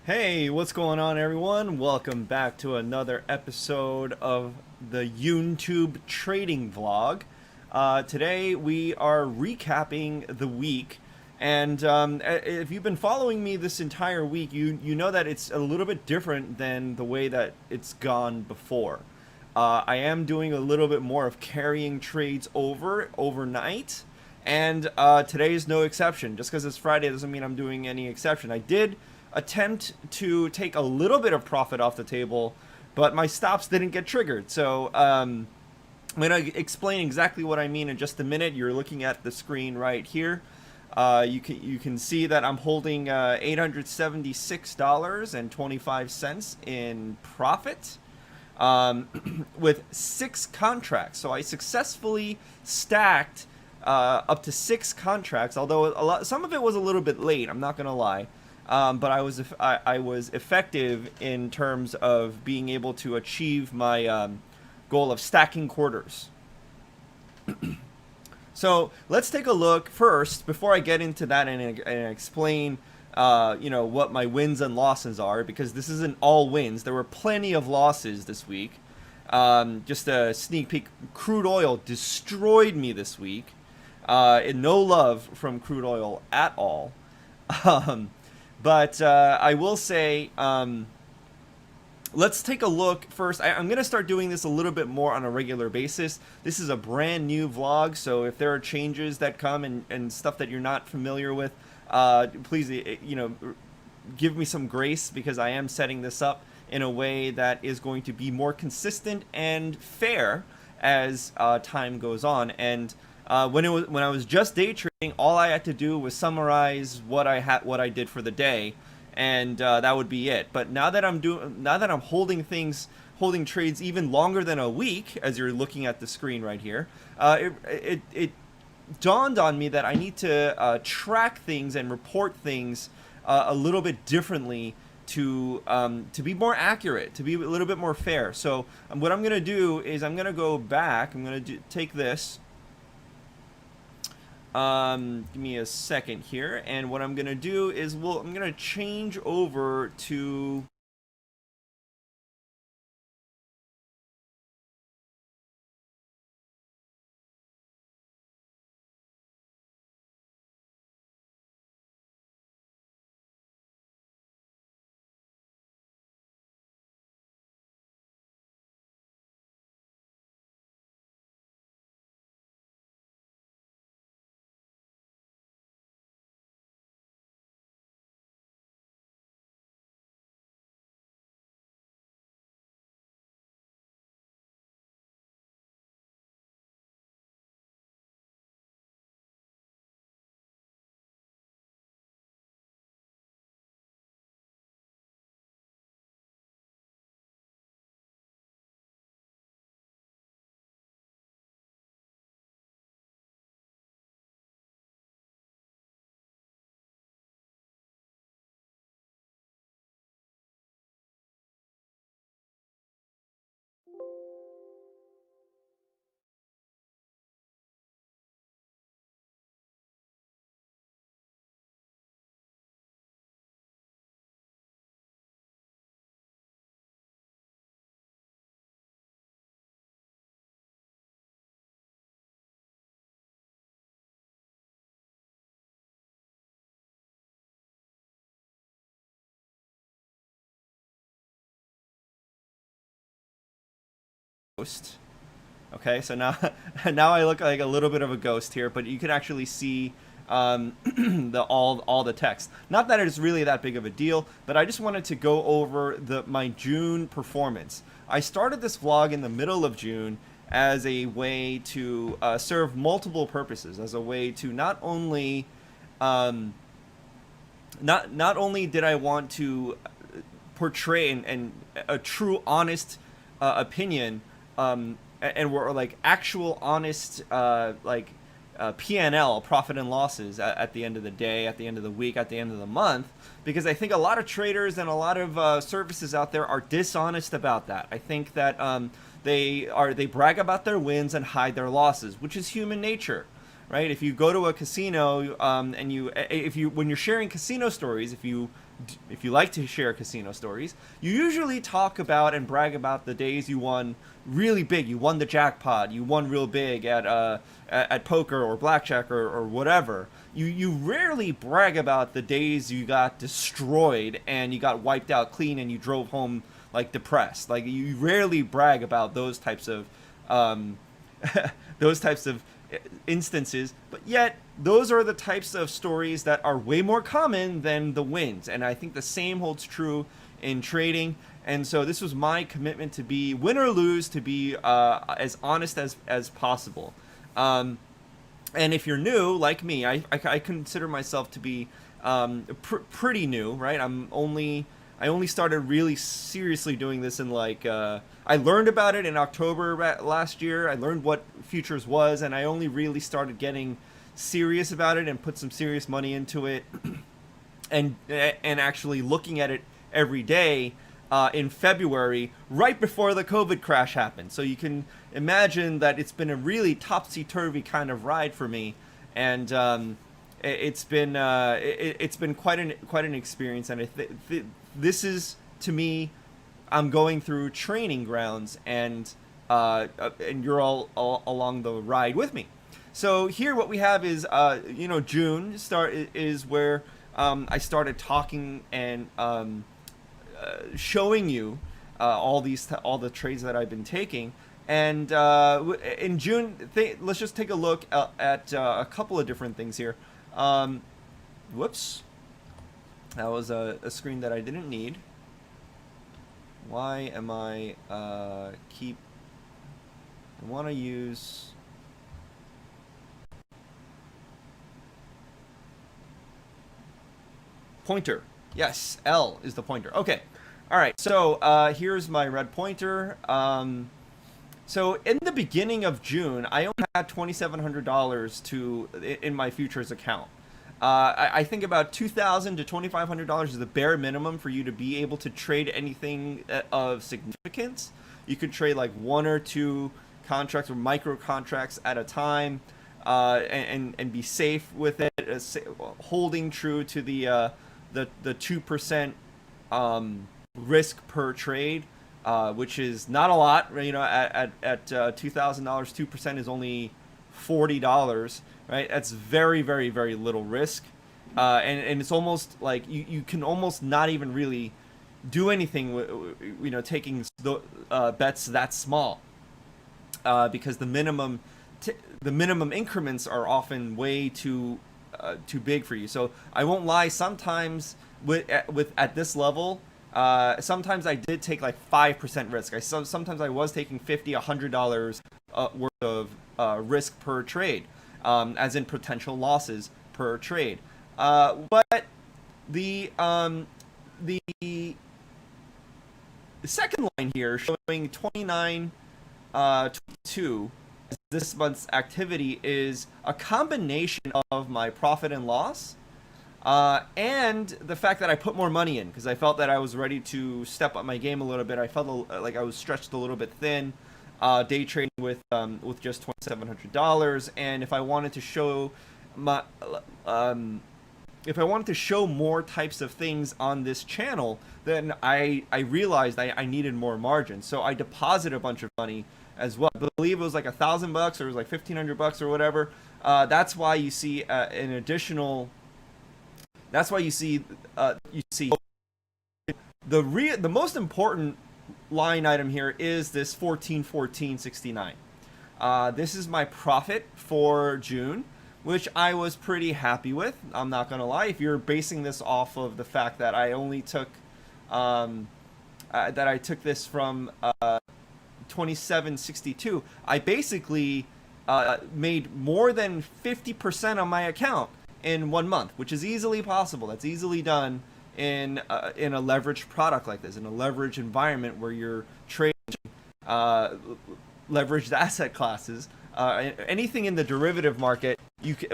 Hey, what's going on, everyone? Welcome back to another episode of the YouTube trading vlog. Today we are recapping the week, and if you've been following me this entire week, you know that it's a little bit different than the way that it's gone before. I am doing a little bit more of carrying trades overnight, and today is no exception. Just because it's Friday doesn't mean I'm doing any exception. I did attempt to take a little bit of profit off the table, but my stops didn't get triggered. So I'm going to explain exactly what I mean in just a minute. You're looking at the screen right here. You can see that I'm holding $876.25 in profit with 6 contracts. So I successfully stacked up to 6 contracts, although some of it was a little bit late, I'm not going to lie. But I was effective in terms of being able to achieve my goal of stacking quarters. So let's take a look first before I get into that and explain, what my wins and losses are, because this isn't all wins. There were plenty of losses this week. Just a sneak peek: crude oil destroyed me this week. And no love from crude oil at all. Um, but I will say, let's take a look first. I'm going to start doing this a little bit more on a regular basis. This is a brand new vlog, so if there are changes that come and stuff that you're not familiar with, please, give me some grace, because I am setting this up in a way that is going to be more consistent and fair as time goes on. And when I was just day trading, all I had to do was summarize what I did for the day, and that would be it. But now that I'm holding trades even longer than a week, as you're looking at the screen right here, it dawned on me that I need to track things and report things a little bit differently to be more accurate, to be a little bit more fair. So what I'm gonna do is I'm gonna go back. I'm gonna take this. Give me a second here, and what I'm gonna do is I'm gonna change over to ghost. Okay, so now now I look like a little bit of a ghost here, but you can actually see all the text. Not that it's really that big of a deal, but I just wanted to go over my June performance. I started this vlog in the middle of June as a way to serve multiple purposes, as a way to um, not only did I want to portray and a true honest opinion, and were like actual honest P&L, profit and losses, at the end of the day, at the end of the week, at the end of the month, because I think a lot of traders and a lot of services out there are dishonest about that. I think that they brag about their wins and hide their losses, which is human nature. Right? If you go to a casino, and when you're sharing casino stories, if you if you like to share casino stories, you usually talk about and brag about the days you won really big. You won the jackpot. You won real big at poker or blackjack or whatever. You rarely brag about the days you got destroyed and you got wiped out clean and you drove home like depressed. Like you rarely brag about those types of um, those types of instances, but yet those are the types of stories that are way more common than the wins. And I think the same holds true in trading. And so this was my commitment to be win or lose, to be as honest as possible. And if you're new like me, I consider myself to be pretty new, right? I only started really seriously doing this in like I learned about it in October last year. I learned what futures was, and I only really started getting serious about it and put some serious money into it, and actually looking at it every day in February, right before the COVID crash happened. So you can imagine that it's been a really topsy-turvy kind of ride for me, and it's been quite an experience. And this is, to me, I'm going through training grounds, and you're all along the ride with me. So here, what we have is June is where I started talking and showing you all the trades that I've been taking. And in June, let's just take a look at a couple of different things here. Whoops, that was a screen that I didn't need. Why am I I want to use pointer. Yes, L is the pointer. Okay. All right. So here's my red pointer. So in the beginning of June, I only had $2,700 in my futures account. I think about $2,000 to $2,500 is the bare minimum for you to be able to trade anything of significance. You could trade like one or two contracts or micro contracts at a time, and be safe with it, holding true to the 2% risk per trade, which is not a lot. At $2,000, 2% is only $40. Right, that's very, very, very little risk, and it's almost like you can almost not even really do anything, taking the bets that small, because the minimum increments are often way too big for you. So I won't lie, sometimes with at this level, sometimes I did take like 5% risk. Sometimes I was taking $50, $100 worth of risk per trade. As in potential losses per trade, but the second line here showing 29.22 this month's activity is a combination of my profit and loss, and the fact that I put more money in because I felt that I was ready to step up my game a little bit. I felt like I was stretched a little bit thin. Day trading with just $2,700, and if I wanted to show more types of things on this channel, then I realized I needed more margin, so I deposited a bunch of money as well. I believe it was like $1,000 or it was like $1,500 or whatever. That's why you see an additional. That's why you see the most important line item here is this 14.1469. This is my profit for June, which I was pretty happy with. I'm not gonna lie. If you're basing this off of the fact that I only took this from 27.62, I basically made more than 50% on my account in 1 month, which is easily possible. That's easily done in a leveraged product like this, in a leveraged environment where you're trading leveraged asset classes. Anything in the derivative market,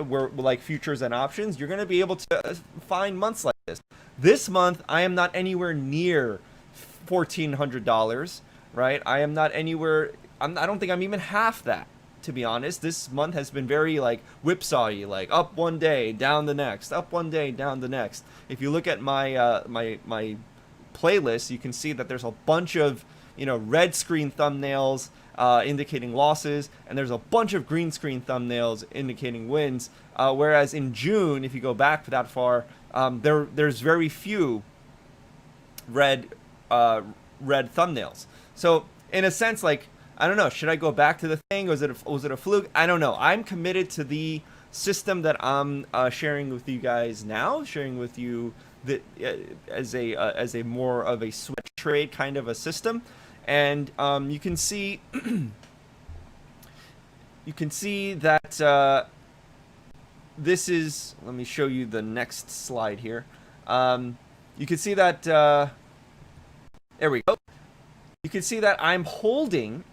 where like futures and options, you're going to be able to find months like this. This month, I am not anywhere near $1,400, right? I am not anywhere. I don't think I'm even half that. to be honest. This month has been very like whipsawy, like up one day, down the next, up one day, down the next. If you look at my my playlist, you can see that there's a bunch of, you know, red screen thumbnails indicating losses, and there's a bunch of green screen thumbnails indicating wins. Whereas in June, if you go back that far, there's very few red thumbnails. So in a sense, like, I don't know, should I go back to the thing? Was it a fluke? I don't know. I'm committed to the system that I'm sharing with you guys now, sharing with you that as a more of a switch trade kind of a system. And you can see that this is, let me show you the next slide here. You can see that there we go. You can see that I'm holding.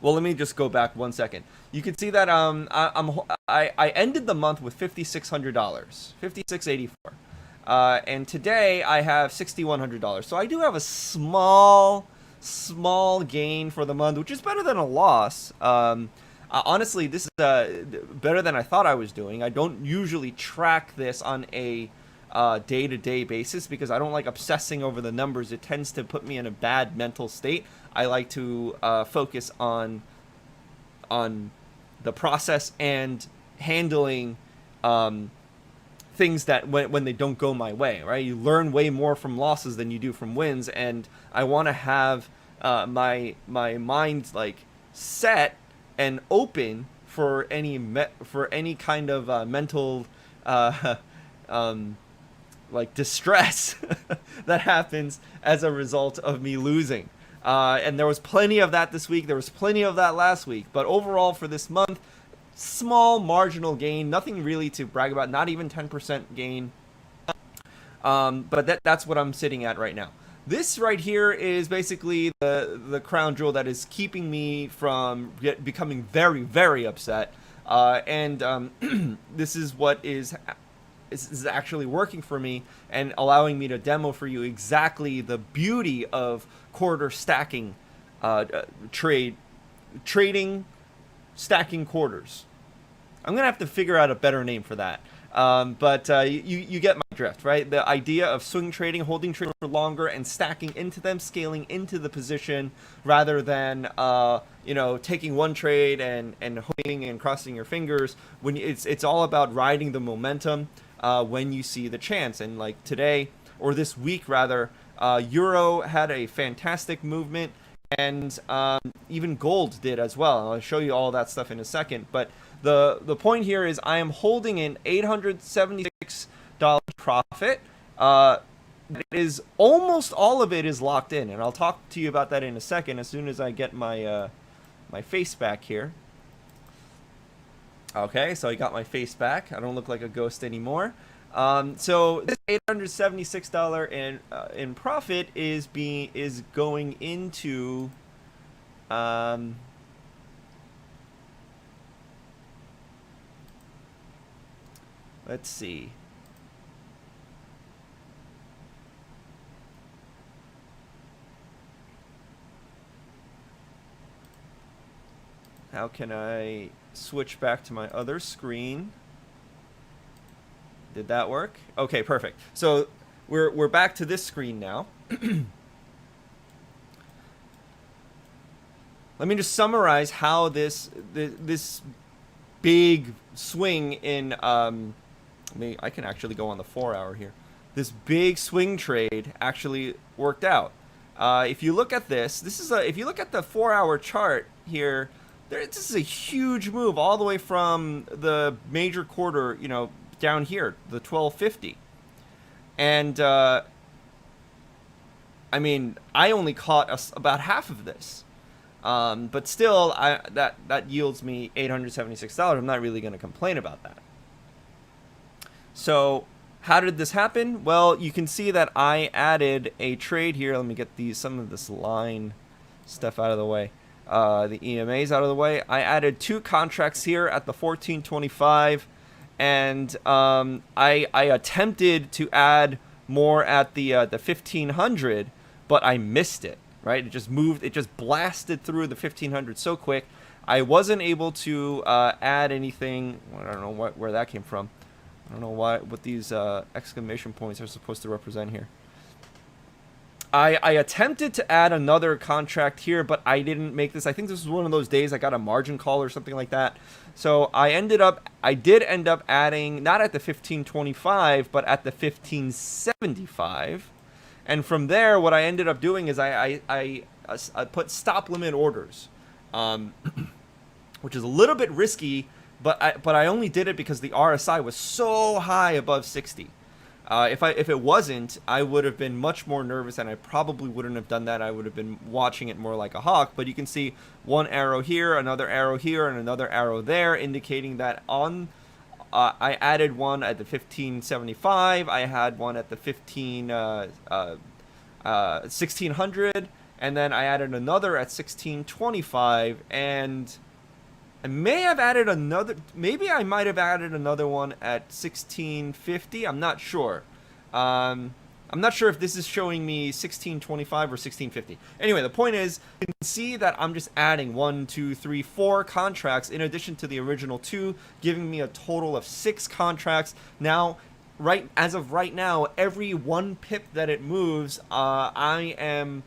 Well, let me just go back 1 second. You can see that I ended the month with $5,600, $5,684, and today I have $6,100. So I do have a small gain for the month, which is better than a loss. Honestly, this is better than I thought I was doing. I don't usually track this on a day-to-day basis because I don't like obsessing over the numbers. It tends to put me in a bad mental state. I like to focus on the process and handling things that when they don't go my way, right? You learn way more from losses than you do from wins, and I want to have my mind like set and open for any kind of mental like distress that happens as a result of me losing. And there was plenty of that this week. There was plenty of that last week. But overall for this month, small marginal gain, nothing really to brag about, not even 10% gain. But that's what I'm sitting at right now. This right here is basically the crown jewel that is keeping me from becoming very, very upset. And this is what is actually working for me and allowing me to demo for you exactly the beauty of quarter stacking, trading stacking quarters. I'm gonna have to figure out a better name for that. But you get my drift, right? The idea of swing trading, holding trades for longer, and stacking into them, scaling into the position, rather than taking one trade and hoping and crossing your fingers. When it's all about riding the momentum when you see the chance. And like today, or this week rather, Euro had a fantastic movement, and even gold did as well. I'll show you all that stuff in a second. But the point here is I am holding an $876 profit. It is almost all of it is locked in, and I'll talk to you about that in a second as soon as I get my my face back here. Okay, so I got my face back. I don't look like a ghost anymore. So this $876 in profit is going into let's see. How can I switch back to my other screen? Did that work? Okay, perfect. So we're back to this screen now. Let me just summarize how this big swing in I can actually go on the 4-hour here. This big swing trade actually worked out. If you look at this is if you look at the 4-hour chart here, this is a huge move all the way from the major quarter, down here, the 1250. And I mean, I only caught about half of this. But still, that yields me $876. I'm not really going to complain about that. So how did this happen? Well, you can see that I added a trade here. Let me get some of this line stuff out of the way. The EMAs out of the way. I added 2 contracts here at the 1425, and I attempted to add more at the 1500, but I missed it. Right, it just moved. It just blasted through the 1500 so quick. I wasn't able to add anything. I don't know where that came from. I don't know what these exclamation points are supposed to represent here. I attempted to add another contract here, but I didn't make this. I think this was one of those days I got a margin call or something like that. So I did end up adding, not at the 1525, but at the 1575. And from there, what I ended up doing is I put stop limit orders, which is a little bit risky, but I only did it because the RSI was so high above 60. If it wasn't, I would have been much more nervous, and I probably wouldn't have done that. I would have been watching it more like a hawk. But you can see one arrow here, another arrow here, and another arrow there, indicating that on. I added one at the 1575. I had one at the 1600, and then I added another at 1625, and I may have added another. Maybe I might have added another one at 1650. I'm not sure. I'm not sure if this is showing me 1625 or 1650. Anyway, the point is, you can see that I'm just adding 1, 2, 3, 4 contracts in addition to the original 2, giving me a total of 6 contracts. Now, as of right now, every 1 pip that it moves, I am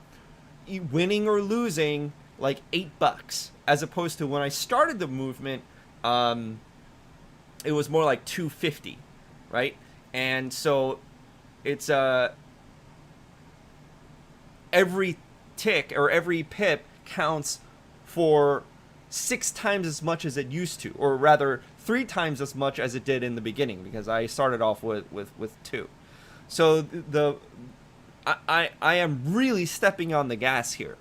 winning or losing like $8, as opposed to when I started the movement, it was more like 250, right? And so it's every tick or every pip counts for 6 times as much as it used to, or rather 3 times as much as it did in the beginning, because I started off with 2. So I am really stepping on the gas here.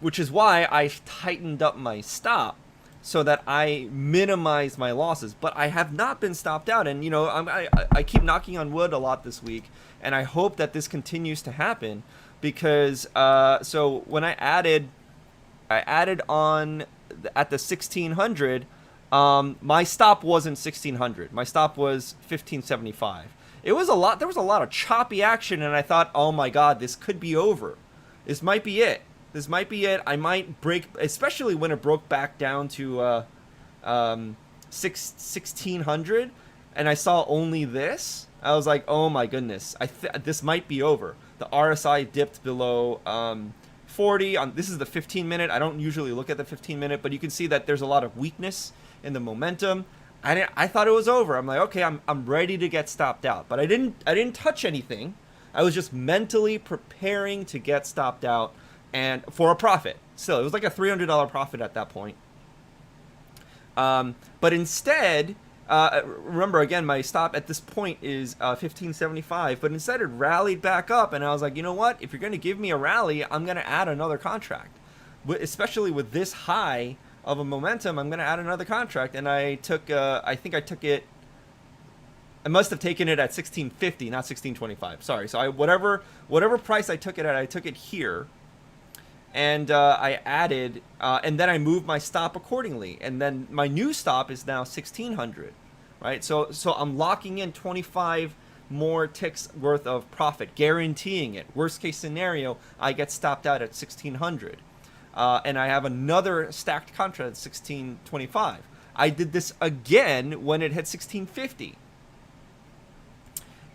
Which is why I tightened up my stop so that I minimize my losses. But I have not been stopped out, and I keep knocking on wood a lot this week, and I hope that this continues to happen, because so when I added on at the 1600, my stop wasn't 1600. My stop was 1575. It was a lot. There was a lot of choppy action, and I thought, oh my God, this could be over. This might be it. This might be it. I might break, especially when it broke back down to 1600, and I saw only this. I was like, oh my goodness, this might be over. The RSI dipped below 40. This is the 15-minute. I don't usually look at the 15-minute, but you can see that there's a lot of weakness in the momentum. I thought it was over. I'm like, okay, I'm ready to get stopped out, but I didn't touch anything. I was just mentally preparing to get stopped out, and for a profit. Still, it was like a $300 profit at that point. But instead, remember again, my stop at this point is 1575. But instead, it rallied back up, and I was like, you know what? If you're going to give me a rally, I'm going to add another contract. Especially with this high of a momentum, I'm going to add another contract. And I took, I think I took it. I must have taken it at 1650, not 1625. Sorry. So whatever price I took it at, I took it here. And I added, and then I moved my stop accordingly. And then my new stop is now 1600, right? So I'm locking in 25 more ticks worth of profit, guaranteeing it. Worst case scenario, I get stopped out at 1600. And I have another stacked contract at 1625. I did this again when it hit 1650.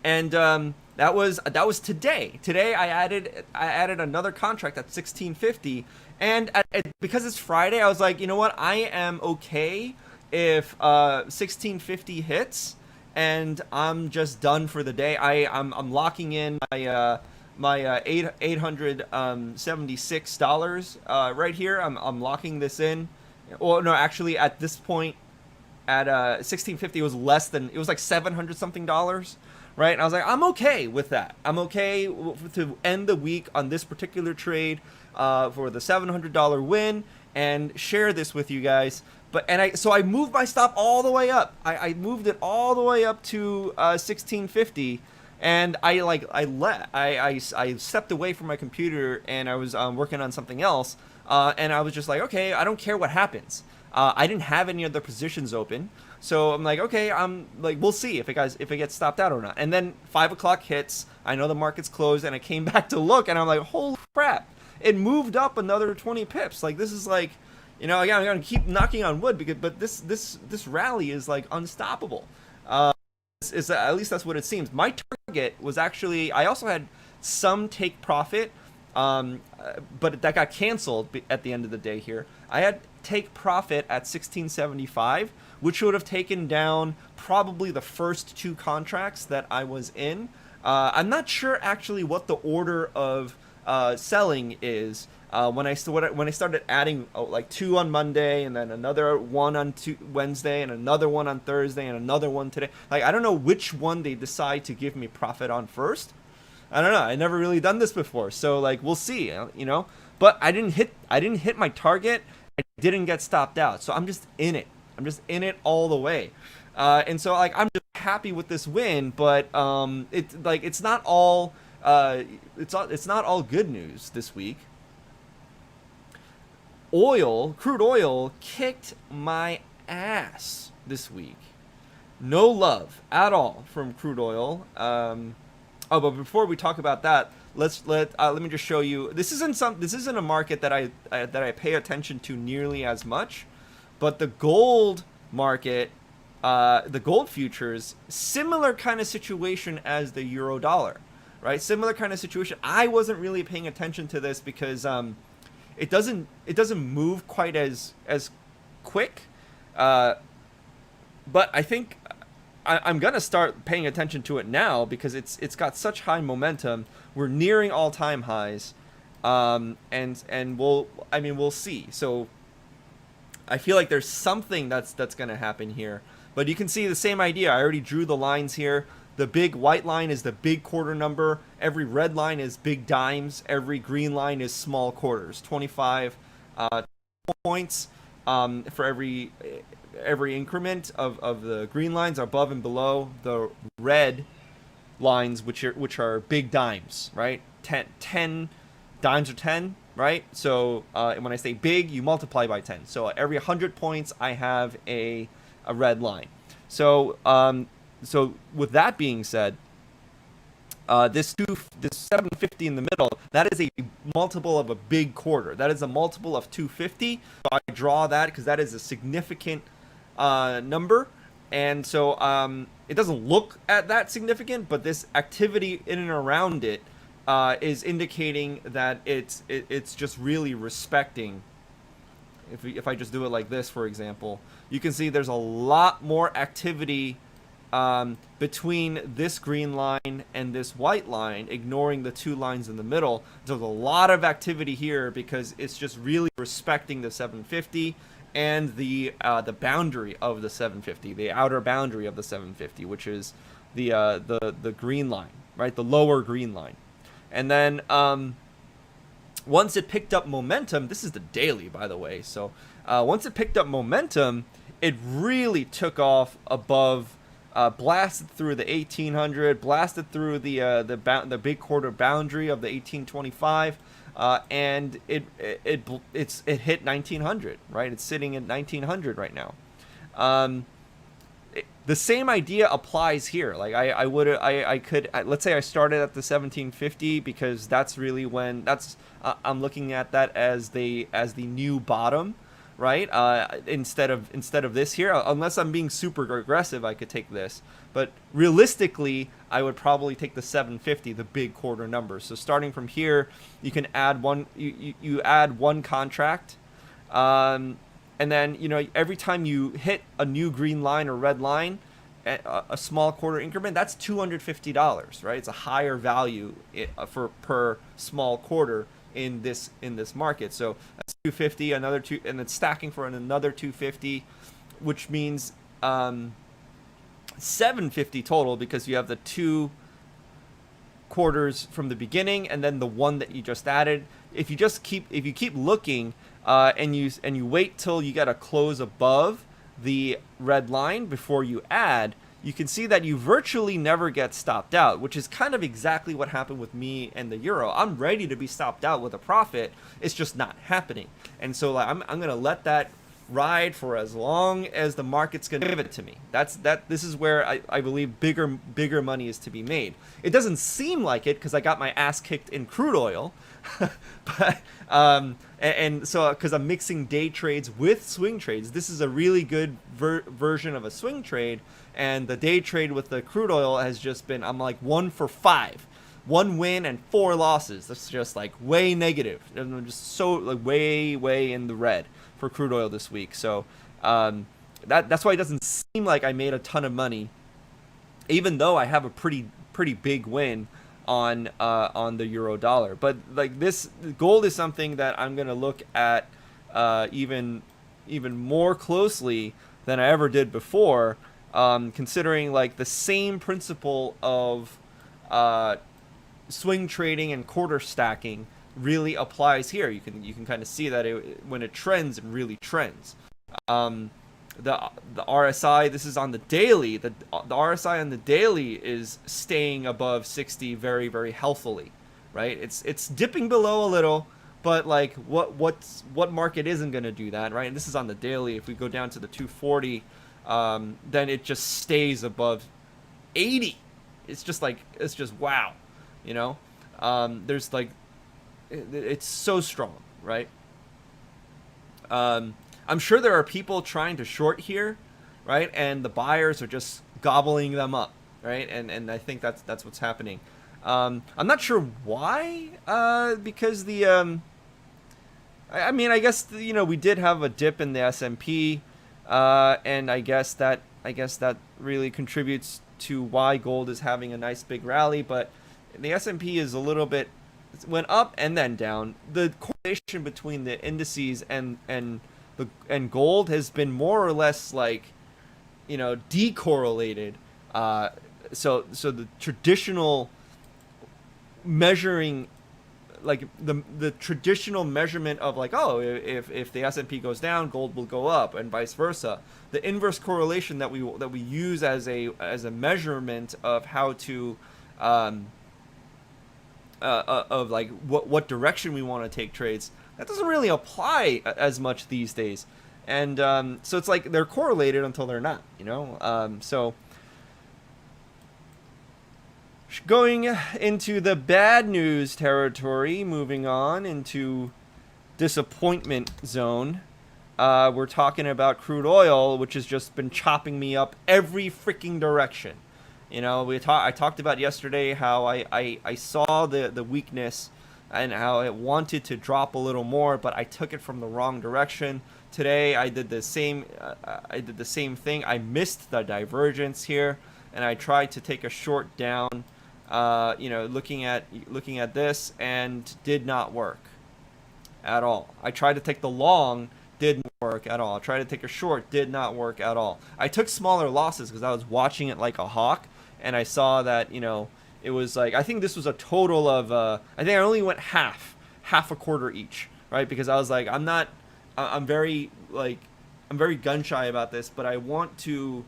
And that was today. Today I added another contract at 1650, and because it's Friday, I was like, you know what? I am okay if 1650 hits, and I'm just done for the day. I'm locking in my $876 right here. I'm locking this in. Well, no, actually, at this point, at 1650, it was less than, it was like $700 something. Right? And I was like, I'm okay with that. I'm okay to end the week on this particular trade for the $700 win and share this with you guys. So I moved my stop all the way up. I moved it all the way up to 1650, and I stepped away from my computer, and I was working on something else, and I was just like, okay, I don't care what happens. I didn't have any other positions open. So I'm like, okay, I'm like, we'll see if it gets stopped out or not. And then 5 o'clock hits. I know the market's closed, and I came back to look, and I'm like, holy crap! it moved up another 20 pips. Like, this is like, you know, again, I'm gonna keep knocking on wood because, but this rally is like unstoppable. Is at least that's what it seems. My target was actually, I also had some take profit, but that got canceled at the end of the day here. I had take profit at 1675, which would have taken down probably the first two contracts that I was in. I'm not sure actually what the order of selling is. When I started adding like 2 on Monday and then another one on Wednesday and another one on Thursday and another one today, like I don't know which one they decide to give me profit on first. I don't know. I never really done this before, so like we'll see, you know. But I didn't hit my target. I didn't get stopped out, so I'm just in it. I'm just in it all the way, and so like I'm just happy with this win. But it's not all it's not all good news this week. Crude oil kicked my ass this week. No love at all from crude oil. But before we talk about that, let me just show you. This isn't a market that I pay attention to nearly as much, but the gold market, the gold futures, similar kind of situation as the euro dollar, right? Similar kind of situation. I wasn't really paying attention to this because it doesn't move quite as quick, but I think I'm gonna start paying attention to it now because it's got such high momentum. We're nearing all-time highs, and we'll see. So I feel like there's something that's gonna happen here. But you can see the same idea. I already drew the lines here. The big white line is the big quarter number. Every red line is big dimes. Every green line is small quarters. 25 points for every increment of the green lines above and below the red lines, which are big dimes, right? 10 dimes are 10, right? So when I say big, you multiply by 10. So every 100 points, I have a red line. So with that being said, this 750 in the middle, that is a multiple of a big quarter. That is a multiple of 250. So I draw that because that is a significant number. And so it doesn't look at that significant, but this activity in and around it is indicating that it's just really respecting. If I just do it like this, for example, you can see there's a lot more activity between this green line and this white line, ignoring the two lines in the middle. There's a lot of activity here because it's just really respecting the 750 and the boundary of the 750, the outer boundary of the 750, which is the green line, right? The lower green line. And then once it picked up momentum, this is the daily, by the way. So once it picked up momentum, it really took off above. Blasted through the 1800, blasted through the big quarter boundary of the 1825, and it hit 1900, right? It's sitting at 1900 right now. The same idea applies here. Like I could let's say I started at the 1750 because that's really when I'm looking at that as the new bottom. Right, instead of this here, unless I'm being super aggressive, I could take this. But realistically, I would probably take the 750, the big quarter number. So starting from here, you can add one. You add one contract, and then every time you hit a new green line or red line, a small quarter increment, that's $250. Right, it's a higher value per small quarter in this market. So that's 250, another two, and then stacking for another 250, which means 750 total because you have the two quarters from the beginning and then the one that you just added. If you keep looking and you wait till you get a close above the red line before you add, you can see that you virtually never get stopped out, which is kind of exactly what happened with me and the euro. I'm ready to be stopped out with a profit. It's just not happening. And so I'm going to let that ride for as long as the market's going to give it to me. This is where I believe bigger money is to be made. It doesn't seem like it because I got my ass kicked in crude oil, but and so because I'm mixing day trades with swing trades, this is a really good version of a swing trade. And the day trade with the crude oil has just been, I'm like 1 for 5. 1 win and 4 losses. That's just like way negative. I'm just so like way in the red for crude oil this week. So that's why it doesn't seem like I made a ton of money, even though I have a pretty big win on the euro dollar. But like this gold is something that I'm gonna look at even more closely than I ever did before, considering like the same principle of swing trading and quarter stacking really applies here. You can kind of see that when it trends, it really trends. The RSI, this is on the daily. The RSI on the daily is staying above 60 very healthily, right? It's dipping below a little, but like what market isn't going to do that, right? And this is on the daily. If we go down to the 240, then it just stays above 80. It's just wow, you know. There's like, it's so strong, right? I'm sure there are people trying to short here, right? And the buyers are just gobbling them up, right? And I think that's what's happening. I'm not sure why, because the I mean, I guess we did have a dip in the S&P, and I guess that really contributes to why gold is having a nice big rally. But the S&P is a little bit, went up and then down. The correlation between the indices and gold has been more or less like, decorrelated. So the traditional measuring, like the traditional measurement of like, oh, if the S&P goes down, gold will go up, and vice versa. The inverse correlation that we use as a measurement of how to of like what direction we want to take trades, that doesn't really apply as much these days. And so it's like they're correlated until they're not, so going into the bad news territory, moving on into disappointment zone. We're talking about crude oil, which has just been chopping me up every freaking direction. I talked about yesterday how I saw the weakness and how it wanted to drop a little more, but I took it from the wrong direction. Today I did the same. Thing. I missed the divergence here, and I tried to take a short down. Looking at this, and did not work at all. I tried to take the long, didn't work at all. I tried to take a short, did not work at all. I took smaller losses because I was watching it like a hawk, and I saw that it was like, I think this was a total of I think I only went half a quarter each, right? Because I was like, I'm very gun shy about this, but I want to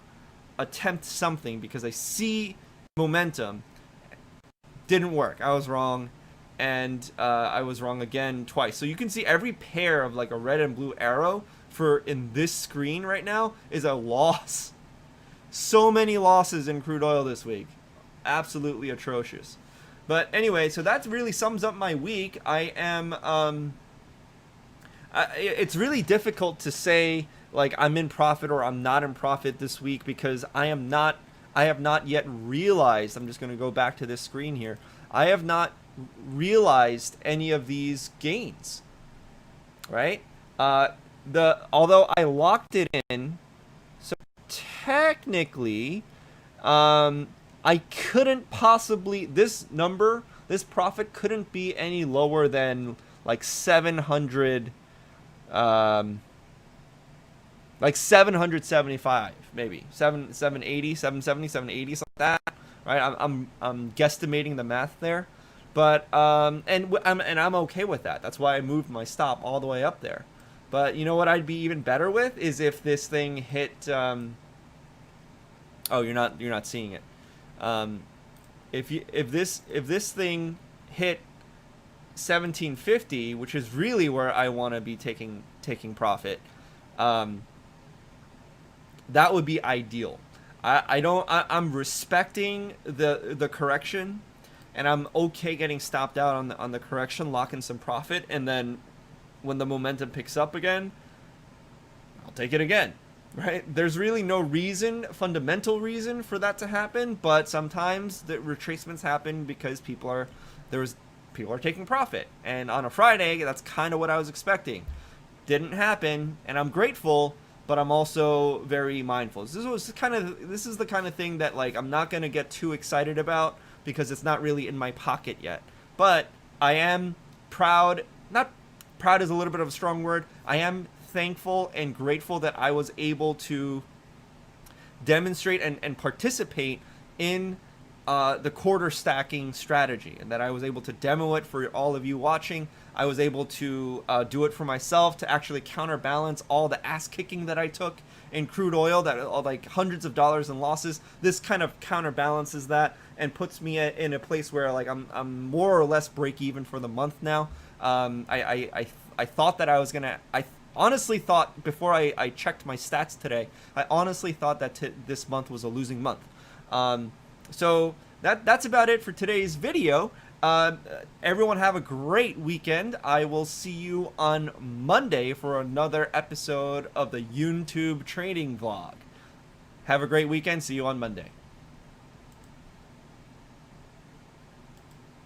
attempt something because I see momentum. Didn't work. I was wrong, and I was wrong again twice. So you can see every pair of like a red and blue arrow in this screen right now is a loss. So many losses in crude oil this week. Absolutely atrocious. But anyway, so that really sums up my week. I am it's really difficult to say like I'm in profit or I'm not in profit this week because I have not yet realized, I'm just going to go back to this screen here, I have not realized any of these gains, right? Although I locked it in, so technically, I couldn't possibly, this profit couldn't be any lower than like 700, like 775, maybe 780, 770, 780, something like that, right? I'm guesstimating the math there, but I'm okay with that. That's why I moved my stop all the way up there. But you know what I'd be even better with is if this thing hit. Oh, you're not seeing it. If this thing hit 1750, which is really where I want to be taking profit. Um, that would be ideal. I'm respecting the correction, and I'm okay getting stopped out on the correction, locking some profit, and then when the momentum picks up again, I'll take it again. Right? There's really no reason, fundamental reason for that to happen, but sometimes the retracements happen because people are taking profit. And on a Friday, that's kind of what I was expecting. Didn't happen, and I'm grateful, but I'm also very mindful. This is the kind of thing that, like, I'm not going to get too excited about because it's not really in my pocket yet. But I am proud, not proud is a little bit of a strong word. I am thankful and grateful that I was able to demonstrate and participate in the quarter stacking strategy, and that I was able to demo it for all of you watching. I was able to do it for myself to actually counterbalance all the ass kicking that I took in crude oil, that like hundreds of dollars in losses. This kind of counterbalances that and puts me in a place where, like, I'm more or less break even for the month now. I thought that I was gonna. I honestly thought, before I checked my stats today, I honestly thought that this month was a losing month. So that's about it for today's video. Everyone have a great weekend. I will see you on Monday for another episode of the YouTube trading vlog. Have a great weekend. See you on Monday.